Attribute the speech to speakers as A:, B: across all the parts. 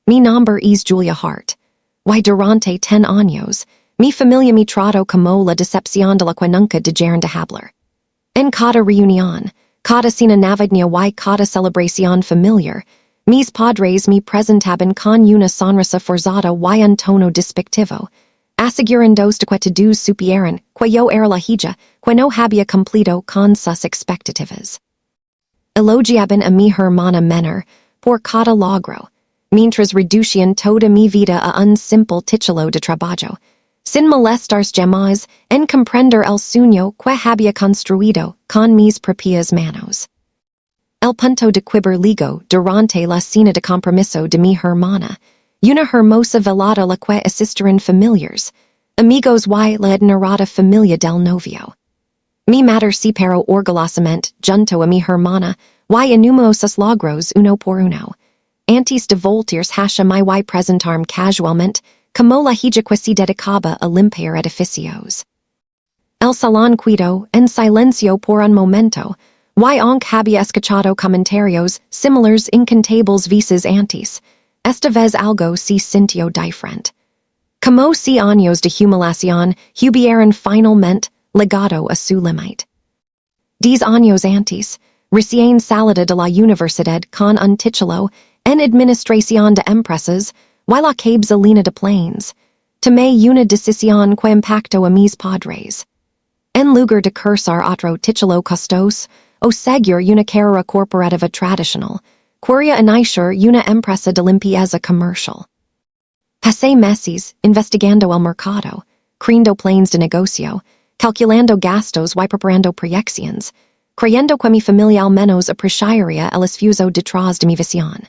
A: Mi nombre es Julia Hart. Y durante 10 años, mi familia me trató como la decepción de la que nunca dijeron de hablar. En cada reunión, cada cena navideña y cada celebración familiar, mis padres me presentaban con una sonrisa forzada y un tono despectivo, asegurándose de que todos supieran que yo era la hija que no había cumplido con sus expectativas. Elogiaban a mi hermana menor por cada logro, mientras reducían toda mi vida a un simple título de trabajo, sin molestarse jamás en comprender el sueño que había construido con mis propias manos. El punto de quiebra ligo durante la cena de compromiso de mi hermana, una hermosa velada la que asistieron familiars, amigos y la ignorada familia del novio. Mi madre separó orgullosamente junto a mi hermana y en numerosos logros uno por uno. Antes de voltearse hacia mí y presentarme casualmente como la hija que se dedicaba a limpiar edificios. El salón quedó en silencio por un momento, y aunque había escuchado comentarios similares incontables veces antes, esta vez algo se sintió diferente. Como si años de humiliación hubieran finalmente llegado a su límite. 10 años antes, recién salida de la universidad con un título en administración de empresas y la cabeza de planes, tomé una decisión que impactó a mis padres. En lugar de cursar otro título costoso o seguir una carrera corporativa tradicional, quería iniciar una empresa de limpieza comercial. Pasé meses investigando el mercado, creando planes de negocio, calculando gastos y preparando proyecciones, creyendo que mi familia al menos apreciaría el esfuerzo detrás de mi visión.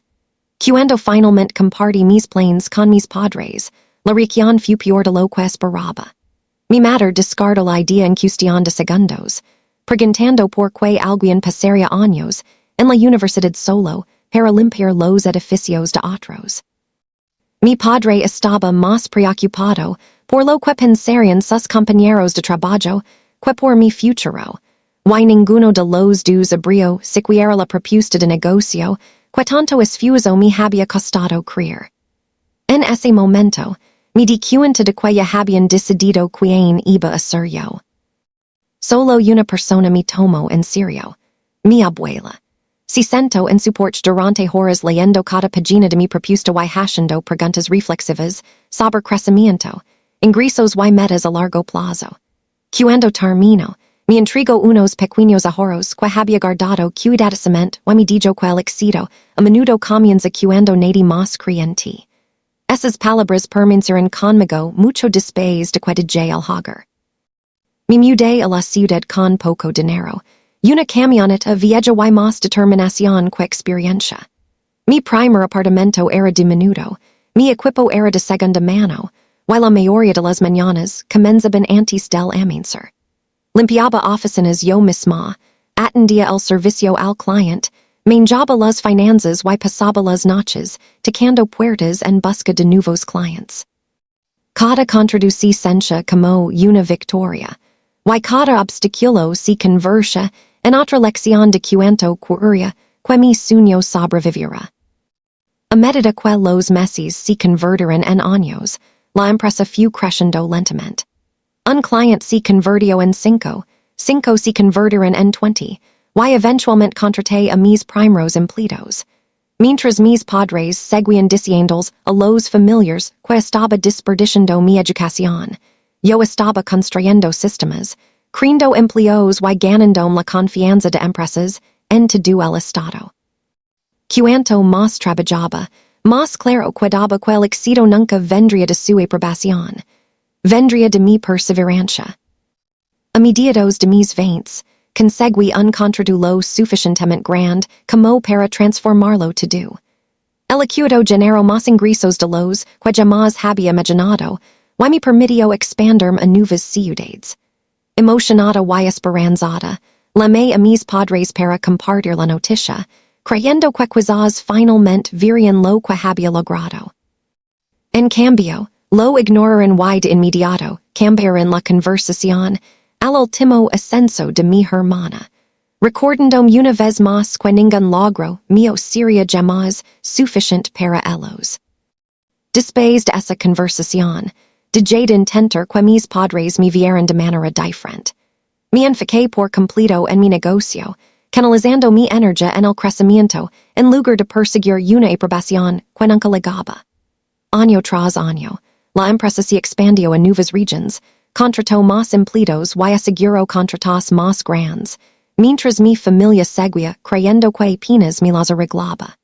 A: Cuando finalmente compartí mis planes con mis padres, la reacción fue peor de lo que esperaba. Mi madre descartó la idea en cuestión de segundos, preguntando por qué alguien pasaría años en la universidad solo para limpiar los edificios de otros. Mi padre estaba más preocupado por lo que pensarían sus compañeros de trabajo que por mi futuro, y ninguno de los dos abrió siquiera la propuesta de negocio que tanto esfuerzo me había costado creer. En ese momento, me di cuenta de que ya habían decidido quién iba a ser yo. Solo una persona me tomó en serio, mi abuela. Se sentó en su porche durante horas leyendo cada página de mi propuesta y haciendo preguntas reflexivas sobre crecimiento, ingresos y metas a largo plazo. Cuando terminó, me entregó unos pequeños ahorros que había guardado cuidadosamente y me dijo que el éxito a menudo comienza cuando nadie más cree en ti. Esas palabras permanecieron conmigo mucho después de que dejé el hogar. Me mudé a la ciudad con poco dinero, una camioneta vieja y más determinación que experiencia. Mi primer apartamento era diminuto, mi equipo era de segunda mano, y la mayoría de las mañanas comenzaban antes del amanecer. Limpiaba oficinas yo misma, atendía el servicio al cliente, manejaba las finanzas y pasaba las noches tocando puertas en busca de nuevos clientes. Cada contraducí sencha como una victoria, y cada obstáculo se convertía en otra lección de cuanto quería que mi sueño sobreviviera. A medida que los meses se convirtieron en años, la empresa fue creciendo lentamente. Un cliente se convirtió en 5 se convirtieron en 20, y eventualmente contraté a mis primeros empleados. Mientras mis padres seguían diciéndoles a los familiares que estaba desperdiciando mi educación, yo estaba construyendo sistemas, creando empleos y ganando la confianza de empresas en todo el estado. Cuanto más trabajaba, más claro quedaba que el éxito nunca vendría de su aprobación, vendría de mi perseverancia. A mediados de mis 20, conseguí un contrato lo suficientemente grande como para transformarlo todo. El acuerdo generó más ingresos de los que jamás había imaginado, y me permitió expandirme a nuevas ciudades. Emocionada y esperanzada, llamé a mis padres para compartir la noticia, creyendo que quizás finalmente verían lo que había logrado. En cambio, lo ignoraron y de inmediato cambiaron la conversación al último ascenso de mi hermana, recordándome una vez más que ningún logro mío sería jamás suficiente para ellos. Después de esa conversación, dejé de intentar que mis padres me vieran de manera diferente. Me enfoqué por completo en mi negocio, canalizando mi energía en el crecimiento en lugar de perseguir una aprobación que nunca llegaba. Año tras año, la empresa se expandió en nuevas regions, contrató más empleados y aseguró contratos más grandes, mientras mi familia seguía creyendo que apenas me las arreglaba.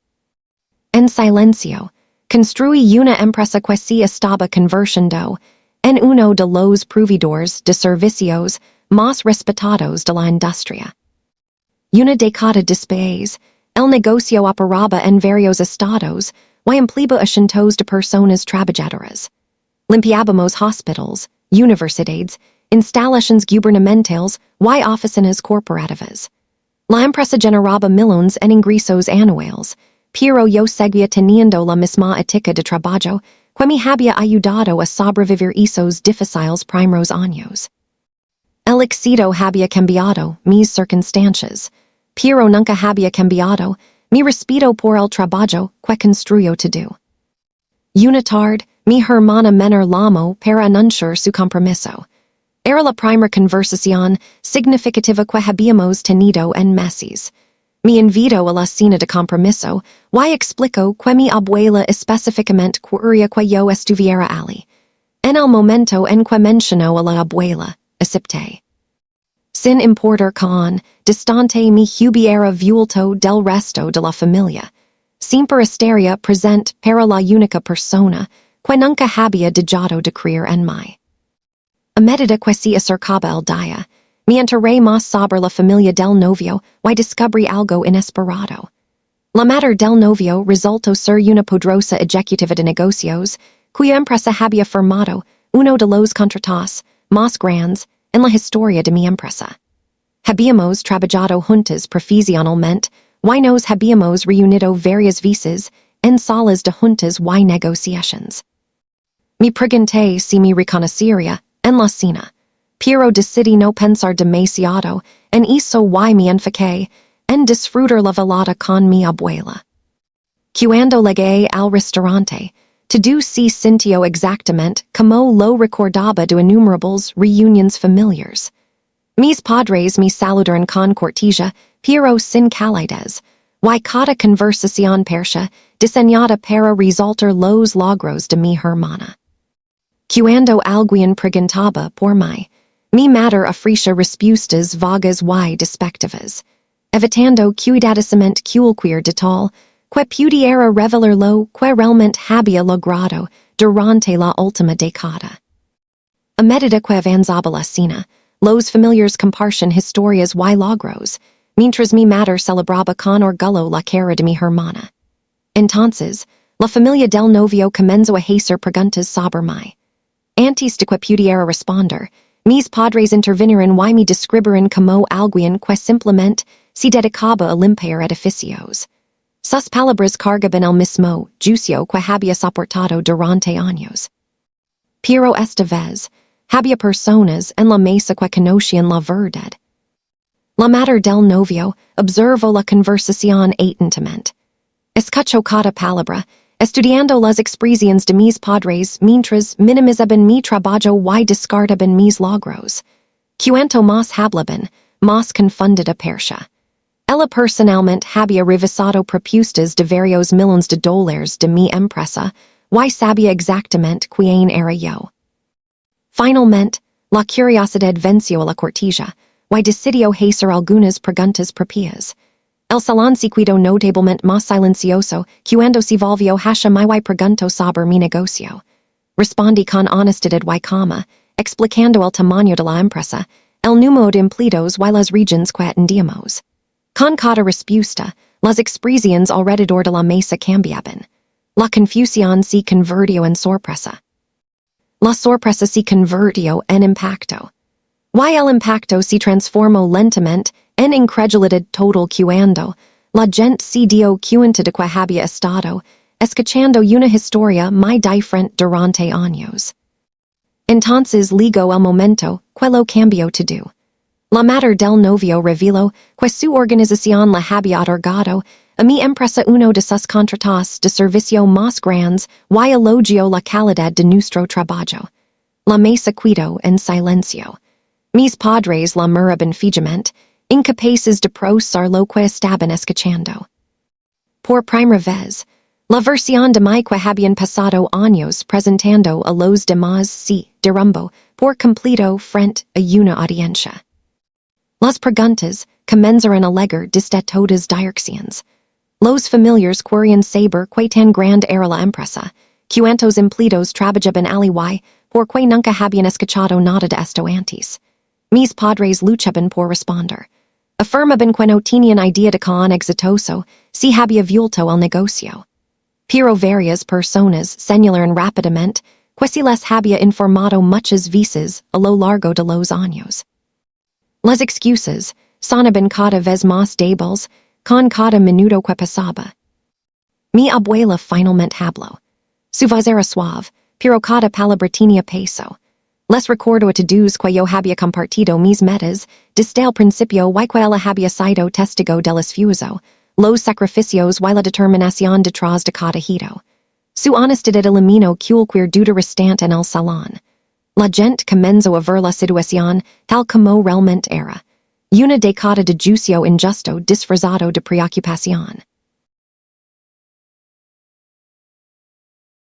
A: En silencio, construí una empresa que se estaba convirtiendo en uno de los proveedores de servicios más respetados de la industria. Una década después, el negocio operaba en varios estados y empleaba a cientos de personas trabajadoras. Limpiábamos hospitals, universidades, instalaciones gubernamentales y oficinas corporativas. La empresa generaba millones en ingresos anuales, pero yo seguía teniendo la misma ética de trabajo que me había ayudado a sobrevivir esos difíciles primeros años. El éxito había cambiado mis circunstancias, pero nunca había cambiado mi respeto por el trabajo que construyó todo. Una tarde, mi hermana menor llamó para anunciar su compromiso. Era la primera conversación significativa que habíamos tenido en meses. Me invitó a la cena de compromiso y explicó que mi abuela específicamente quería que yo estuviera allí. En el momento en que mencionó a la abuela, acepté. Sin importar cuán distante me hubiera vuelto del resto de la familia, siempre estaría presente para la única persona que nunca había dejado de creer en mí. A medida que se acercaba el día, me enteré más sobre la familia del novio y descubrí algo inesperado. La madre del novio resultó ser una poderosa ejecutiva de negocios, cuya empresa había firmado uno de los contratos más grandes en la historia de mi empresa. Habíamos trabajado juntos profesionalmente y nos habíamos reunido varias veces en salas de juntas y negociaciones. Me pregunté si me reconociera en la cena, pero decidí no pensar demasiado en eso y me enfoqué en disfrutar la velada con mi abuela. Cuando llegué al restaurante, todo se sintió exactamente como lo recordaba de innumerables reuniones familiares. Mis padres me saludaron con cortesía, pero sin calidez, y cada conversación parecía diseñada para resaltar los logros de mi hermana. Cuando alguien preguntaba por mí, mi madre ofrecía respuestas vagas y despectivas, evitando cuidadosamente cualquier detalle que pudiera revelar lo que realmente había logrado durante la última década. A medida que avanzaba la cena, los familiares compartían historias y logros, mientras mi madre celebraba con orgullo la cara de mi hermana. Entonces, la familia del novio comenzó a hacer preguntas sobre mí. Antes de que pudiera responder, mis padres intervinieron y me describieron como alguien que simplemente se dedicaba a limpiar edificios. Sus palabras cargaban el mismo juicio que había soportado durante años. Pero esta vez, había personas en la mesa que conocían la verdad. La madre del novio observó la conversación atentamente. Escuchó cada palabra, estudiando las expresiones de mis padres mientras minimizaban mi trabajo y descartaban mis logros. Cuanto más hablaban, más confundida parecía. Ella personalmente había revisado propuestas de varios millones de dólares de mi empresa y sabía exactamente quién era yo. Finalmente, la curiosidad venció a la cortesía y decidió hacer algunas preguntas propias. El salón se quedó notablemente más silencioso cuando se volvió hacia mí y preguntó sobre mi negocio. Respondí con honestidad y calma, explicando el tamaño de la empresa, el número de empleados y las regiones que atendíamos. Con cada respuesta, las expresiones alrededor de la mesa cambiaban. La confusión se convirtió en sorpresa. La sorpresa se convirtió en impacto. Y el impacto se transformó lentamente en incredulidad total cuando la gente se dio cuenta de que había estado escuchando una historia muy diferente durante años. Entonces llegó el momento que lo cambió todo. La madre del novio reveló que su organización le había otorgado A mi empresa uno de sus contratos de servicio más grandes y elogio la calidad de nuestro trabajo. La mesa quedó en silencio. Mis padres la miraban fijamente, incapaces de procesar lo que estaban escuchando. Por primera vez, la versión de mi que habían pasado años presentando a los demás se derrumbó por completo frente a una audiencia. Las preguntas comenzaron a llegar desde todas direcciones. Los familiares querían saber qué tan grande era la empresa, cuántos empleados trabajaban allí, por qué nunca habían escuchado nada de esto antes. Mis padres luchaban por responder. Afirmaban que no tenían idea de cuán exitoso se había vuelto el negocio. Pero varias personas señalaron rápidamente que se les había informado muchas veces a lo largo de los años. Las excusas sonaban cada vez más débiles con cada minuto que pasaba. Mi abuela finalmente habló. Su voz era suave, pero cada palabra tenía peso. Les recuerdo a todos que yo había compartido mis metas desde el principio y que ella había sido testigo del esfuerzo, los sacrificios y la determinación detrás de cada hito. Su honestidad eliminó cualquier duda restante en el salón. La gente comenzó a ver la situación tal como realmente era. Una década de juicio injusto disfrazado de preocupación.